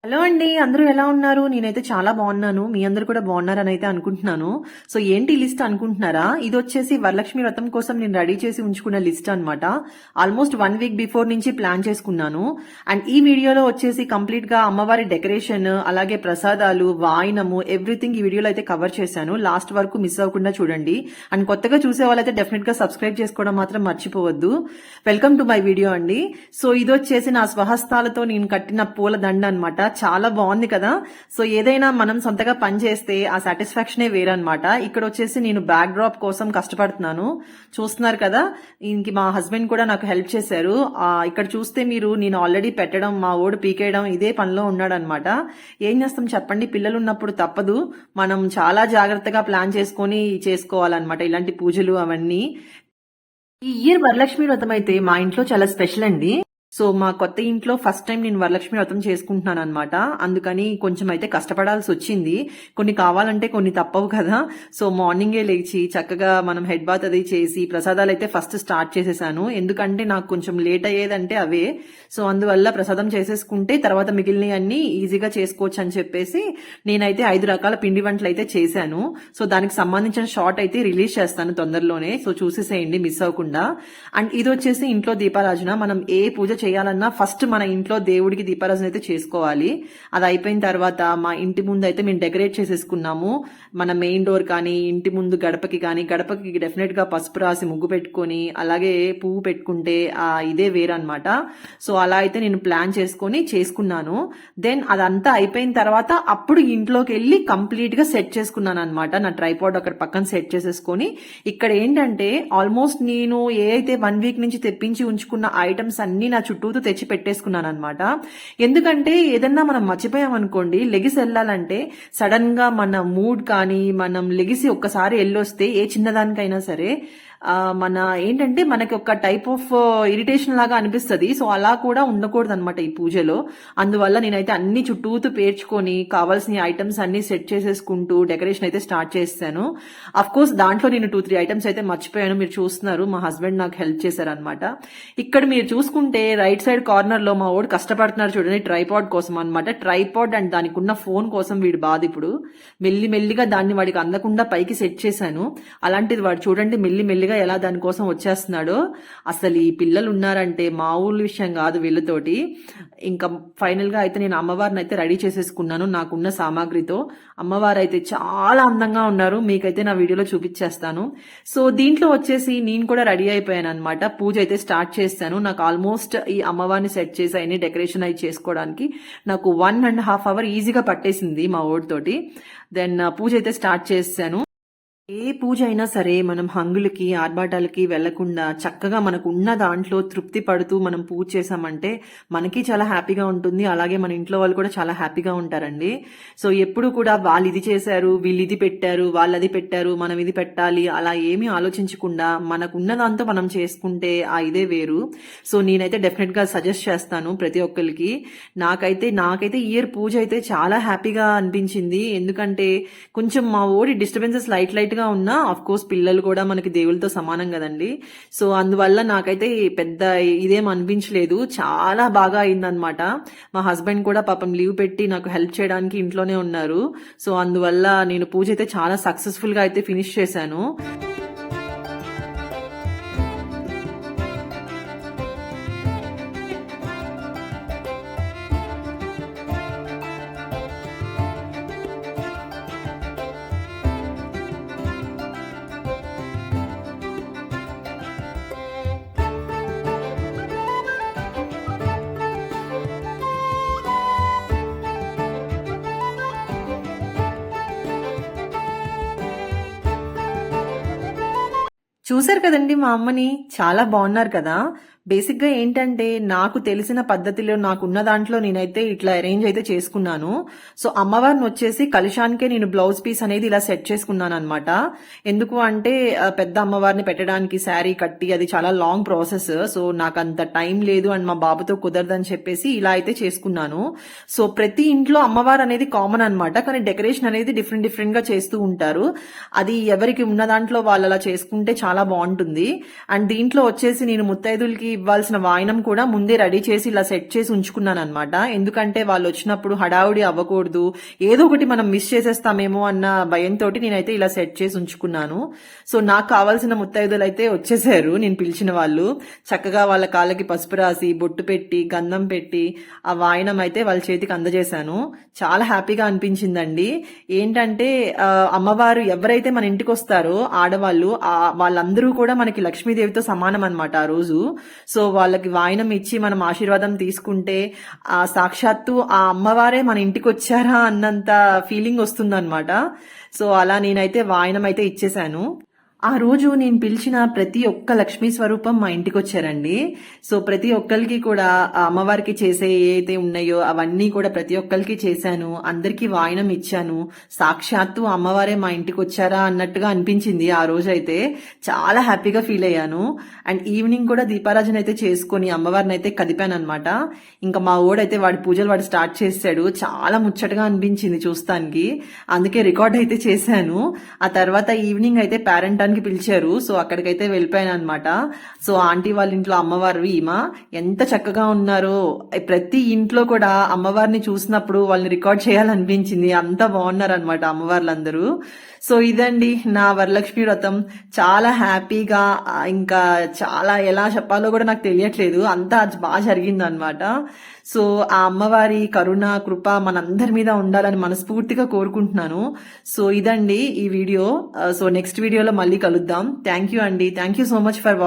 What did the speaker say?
Hello అండి, అందరూ ఎలా ఉన్నారు? నేనైతే చాలా బాగున్నాను. మీ అందరూ కూడా బాగున్నారని అయితే అనుకుంటున్నాను. సో ఏంటి లిస్ట్ అనుకుంటున్నారా? ఇది వచ్చేసి వరలక్ష్మి వ్రతం కోసం నేను రెడీ చేసి ఉంచుకున్న లిస్ట్ అన్నమాట. ఆల్మోస్ట్ 1 వీక్ బిఫోర్ నుంచి ప్లాన్ చేసుకున్నాను. అండ్ ఈ వీడియోలో వచ్చేసి కంప్లీట్ గా అమ్మవారి డెకరేషన్, అలాగే ప్రసాదాలు, వాయినము, ఎవ్రీథింగ్ ఈ వీడియోలో అయితే కవర్ చేశాను. లాస్ట్ వరకు మిస్ అవ్వకుండా చూడండి. అండ్ కొత్తగా చూసే వాళ్ళైతే డెఫినెట్ గా సబ్స్క్రైబ్ చేసుకోవడం మాత్రం మర్చిపోవద్దు. వెల్కమ్ టు మై వీడియో అండి. సో ఇది వచ్చేసి నా స్వహస్తాలతో నేను కట్టిన పూల దండ అన్నమాట. చాలా బాగుంది కదా. సో ఏదైనా మనం సొంతగా పని చేస్తే ఆ సాటిస్ఫాక్షనే వేరనమాట. ఇక్కడ వచ్చేసి నేను బ్యాక్ డ్రాప్ కోసం కష్టపడుతున్నాను. చూస్తున్నారు కదా, ఇంక మా హస్బెండ్ కూడా నాకు హెల్ప్ చేశారు. ఇక్కడ చూస్తే మీరు నేను ఆల్రెడీ పెట్టడం, మా ఓడు పీకేయడం ఇదే పనిలో ఉన్నాడు అనమాట. ఏం చేస్తాం చెప్పండి, పిల్లలు ఉన్నప్పుడు తప్పదు. మనం చాలా జాగ్రత్తగా ప్లాన్ చేసుకొని చేసుకోవాలన్నమాట ఇలాంటి పూజలు అవన్నీ. ఈ ఇయర్ వరలక్ష్మి వ్రతం అయితే మా ఇంట్లో చాలా స్పెషల్ అండి. సో మా కొత్త ఇంట్లో ఫస్ట్ టైం నేను వరలక్ష్మి వ్రతం చేసుకుంటున్నాను అనమాట. అందుకని కొంచెం అయితే కష్టపడాల్సి వచ్చింది. కొన్ని కావాలంటే కొన్ని తప్పవు కదా. సో మార్నింగే లేచి చక్కగా మనం హెడ్ బాత్ అది చేసి ప్రసాదాలు అయితే ఫస్ట్ స్టార్ట్ చేసేసాను. ఎందుకంటే నాకు కొంచెం లేట్ అయ్యేదంటే అవే. సో అందువల్ల ప్రసాదం చేసేసుకుంటే తర్వాత మిగిలినవన్నీ ఈజీగా చేసుకోవచ్చు అని చెప్పేసి నేనైతే 5 రకాల పిండి వంటలు అయితే చేశాను. సో దానికి సంబంధించిన షార్ట్ అయితే రిలీజ్ చేస్తాను తొందరలోనే. సో చూసేసేయండి మిస్ అవ్వకుండా. అండ్ ఇది వచ్చేసి ఇంట్లో దీపారాజన. మనం ఏ పూజ చేయాలన్నా ఫస్ట్ మన ఇంట్లో దేవుడికి దీపారాజన అయితే చేసుకోవాలి. అది అయిపోయిన తర్వాత మా ఇంటి ముందు అయితే మేము డెకరేట్ చేసేసుకున్నాము. మన మెయిన్ డోర్ కానీ ఇంటి ముందు గడపకి కానీ, గడపకి డెఫినెట్ గా పసుపు రాసి ముగ్గు పెట్టుకొని అలాగే పువ్వు పెట్టుకుంటే ఇదే వేరనమాట. సో అలా అయితే నేను ప్లాన్ చేసుకున్నాను. దెన్ అదంతా అయిపోయిన తర్వాత అప్పుడు ఇంట్లోకి వెళ్ళి కంప్లీట్ గా సెట్ చేసుకున్నాను అనమాట. నా ట్రైపాడ్ అక్కడ పక్కన సెట్ చేసేసుకొని ఇక్కడ ఏంటంటే ఆల్మోస్ట్ నేను ఏ అయితే 1 వీక్ నుంచి తెప్పించి ఉంచుకున్న ఐటమ్స్ అన్ని నా చుట్టూతో తెచ్చి పెట్టేసుకున్నాను అనమాట. ఎందుకంటే ఏదన్నా మనం మర్చిపోయాం అనుకోండి, లెగిసి వెళ్ళాలంటే సడన్ గా మన మూడ్ కానీ మనం లెగిసి ఒక్కసారి వెళ్ళొస్తే ఏ చిన్నదానికైనా సరే మన ఏంటంటే మనకి ఒక టైప్ ఆఫ్ ఇరిటేషన్ లాగా అనిపిస్తుంది. సో అలా కూడా ఉండకూడదు అనమాట ఈ పూజలో. అందువల్ల నేనైతే అన్ని చుట్టూతూ పేర్చుకొని కావాల్సిన ఐటమ్స్ అన్ని సెట్ చేసేసుకుంటూ డెకరేషన్ అయితే స్టార్ట్ చేస్తాను. అఫ్ కోర్స్ దాంట్లో నేను 2-3 ఐటమ్స్ అయితే మర్చిపోయాను. మీరు చూస్తున్నారు, మా హస్బెండ్ నాకు హెల్ప్ చేశారనమాట. ఇక్కడ మీరు చూసుకుంటే రైట్ సైడ్ కార్నర్ లో మా వాడు కష్టపడుతున్నారు చూడండి ట్రైపాడ్ కోసం అనమాట. ట్రైపాడ్ అండ్ దానికి ఉన్న ఫోన్ కోసం వీడు బాధ. ఇప్పుడు మెల్లిగా దాన్ని వాడికి అందకుండా పైకి సెట్ చేశాను. అలాంటిది వాడు చూడండి మెల్లిగా ఎలా దానికోసం వచ్చేస్తున్నాడో. అసలు ఈ పిల్లలు ఉన్నారంటే మామూలు విషయం కాదు వీళ్ళతోటి. ఇంకా ఫైనల్ గా అయితే నేను అమ్మవారిని అయితే రెడీ చేసేసుకున్నాను నాకున్న సామాగ్రితో. అమ్మవారు అయితే చాలా అందంగా ఉన్నారు, మీకైతే నా వీడియోలో చూపించేస్తాను. సో దీంట్లో వచ్చేసి నేను కూడా రెడీ అయిపోయాను అనమాట. పూజ అయితే స్టార్ట్ చేస్తాను. నాకు ఆల్మోస్ట్ ఈ అమ్మవారిని సెట్ చేసి అయినా డెకరేషన్ అయి చేసుకోవడానికి నాకు 1.5 అవర్ ఈజీగా పట్టేసింది మా ఓడితోటి. దెన్ పూజ అయితే స్టార్ట్ చేశాను. ఏ పూజ అయినా సరే మనం హంగులకి ఆర్భాటాలకి వెళ్లకుండా చక్కగా మనకు ఉన్న దాంట్లో తృప్తి పడుతూ మనం పూజ చేసామంటే మనకి చాలా హ్యాపీగా ఉంటుంది. అలాగే మన ఇంట్లో వాళ్ళు కూడా చాలా హ్యాపీగా ఉంటారండి. సో ఎప్పుడు కూడా వాళ్ళు ఇది చేశారు, వీళ్ళు ఇది పెట్టారు, వాళ్ళు అది పెట్టారు, మనం ఇది పెట్టాలి అలా ఏమీ ఆలోచించకుండా మనకున్న దాంతో మనం చేసుకుంటే ఇదే వేరు. సో నేనైతే డెఫినెట్ గా సజెస్ట్ చేస్తాను ప్రతి ఒక్కరికి. నాకైతే ఇయర్ పూజ అయితే చాలా హ్యాపీగా అనిపించింది. ఎందుకంటే కొంచెం మా ఓడి డిస్టర్బెన్సెస్ లైట్ గా ఉన్నా అఫ్ కోర్స్ పిల్లలు కూడా మనకి దేవుళ్ళతో సమానం కదండి. సో అందువల్ల నాకైతే పెద్ద ఇదేం అనిపించలేదు, చాలా బాగా అయిందనమాట. మా హస్బెండ్ కూడా పాపం లీవ్ పెట్టి నాకు హెల్ప్ చేయడానికి ఇంట్లోనే ఉన్నారు. సో అందువల్ల నేను పూజ అయితే చాలా సక్సెస్ఫుల్ గా అయితే ఫినిష్ చేశాను. చూశారు కదండి మా అమ్మని, చాలా బాగున్నారు కదా. బేసిక్ గా ఏంటంటే నాకు తెలిసిన పద్ధతిలో నాకున్న దాంట్లో నేనైతే ఇట్లా అరేంజ్ అయితే చేసుకున్నాను. సో అమ్మవారిని వచ్చేసి కలశానికే నేను బ్లౌజ్ పీస్ అనేది ఇలా సెట్ చేసుకున్నాను అనమాట. ఎందుకు అంటే పెద్ద అమ్మవారిని పెట్టడానికి శారీ కట్టి అది చాలా లాంగ్ ప్రాసెస్. సో నాకు అంత టైం లేదు అండ్ మా బాబుతో కుదరదని చెప్పేసి ఇలా అయితే చేసుకున్నాను. సో ప్రతి ఇంట్లో అమ్మవారు అనేది కామన్ అనమాట, కానీ డెకరేషన్ అనేది డిఫరెంట్ గా చేస్తూ ఉంటారు. అది ఎవరికి ఉన్న దాంట్లో వాళ్ళు అలా చేసుకుంటే చాలా బాగుంటుంది. అండ్ దీంట్లో వచ్చేసి నేను ముత్తైదులకి ఇవ్వాల్సిన వాయినం కూడా ముందే రెడీ చేసి ఇలా సెట్ చేసి ఉంచుకున్నాను అనమాట. ఎందుకంటే వాళ్ళు వచ్చినప్పుడు హడావుడి అవ్వకూడదు, ఏదో ఒకటి మనం మిస్ చేసేస్తామేమో అన్న భయంతో నేనైతే ఇలా సెట్ చేసి ఉంచుకున్నాను. సో నాకు కావాల్సిన ముత్తైదులు అయితే వచ్చేసారు, నేను పిలిచిన వాళ్ళు. చక్కగా వాళ్ళ కాళ్ళకి పసుపు రాసి బొట్టు పెట్టి గంధం పెట్టి ఆ వాయినం అయితే వాళ్ళ చేతికి అందజేశాను. చాలా హ్యాపీగా అనిపించిందండి. ఏంటంటే అమ్మవారు ఎవరైతే మన ఇంటికి వస్తారో ఆడవాళ్ళు, వాళ్ళందరూ కూడా మనకి లక్ష్మీదేవితో సమానం అన్నమాట ఆ రోజు. సో వాళ్ళకి వాయినం ఇచ్చి మనం ఆశీర్వాదం తీసుకుంటే ఆ సాక్షాత్తు ఆ అమ్మవారే మన ఇంటికి వచ్చారా అన్నంత ఫీలింగ్ వస్తుందన్నమాట. సో అలా నేనైతే వాయినం అయితే ఇచ్చేసాను. ఆ రోజు నేను పిలిచిన ప్రతి ఒక్క లక్ష్మీ స్వరూపం మా ఇంటికి వచ్చారండి. సో ప్రతి ఒక్కరికి కూడా ఆ అమ్మవారికి చేసే ఏదైతే ఉన్నాయో అవన్నీ కూడా ప్రతి ఒక్కరికి చేశాను. అందరికీ వాయినం ఇచ్చాను. సాక్షాత్తు అమ్మవారే మా ఇంటికి వచ్చారా అన్నట్టుగా అనిపించింది ఆ రోజు అయితే. చాలా హ్యాపీగా ఫీల్ అయ్యాను. అండ్ ఈవినింగ్ కూడా దీపారాజన అయితే చేసుకుని అమ్మవారిని అయితే కదిపాను అనమాట. ఇంకా మా ఓడైతే వాడి పూజలు వాడు స్టార్ట్ చేశాడు. చాలా ముచ్చటగా అనిపించింది చూస్తానికి, అందుకే రికార్డ్ అయితే చేశాను. ఆ తర్వాత ఈవినింగ్ అయితే పేరెంట్ పిలిచారు. సో అక్కడికైతే వెళ్ళిపోయాను అనమాట. సో ఆంటీ వాళ్ళ ఇంట్లో అమ్మవారు ఈమె ఎంత చక్కగా ఉన్నారో, ప్రతి ఇంట్లో కూడా అమ్మవారిని చూసినప్పుడు వాళ్ళని రికార్డ్ చేయాలనిపించింది. అంత బాగున్నారు అనమాట అమ్మవార్లందరూ. సో ఇదండి నా వరలక్ష్మి వ్రతం. చాలా హ్యాపీగా, ఇంకా చాలా ఎలా చెప్పాలో కూడా నాకు తెలియట్లేదు, అంతా బాగా జరిగింది అనమాట. సో ఆ అమ్మవారి కరుణ కృప మనందరి మీద ఉండాలని మనస్ఫూర్తిగా కోరుకుంటున్నాను. సో ఇదండి ఈ వీడియో. సో నెక్స్ట్ వీడియోలో మళ్ళీ కలుద్దాం. థ్యాంక్ యూ అండి. Thank you so much for watching.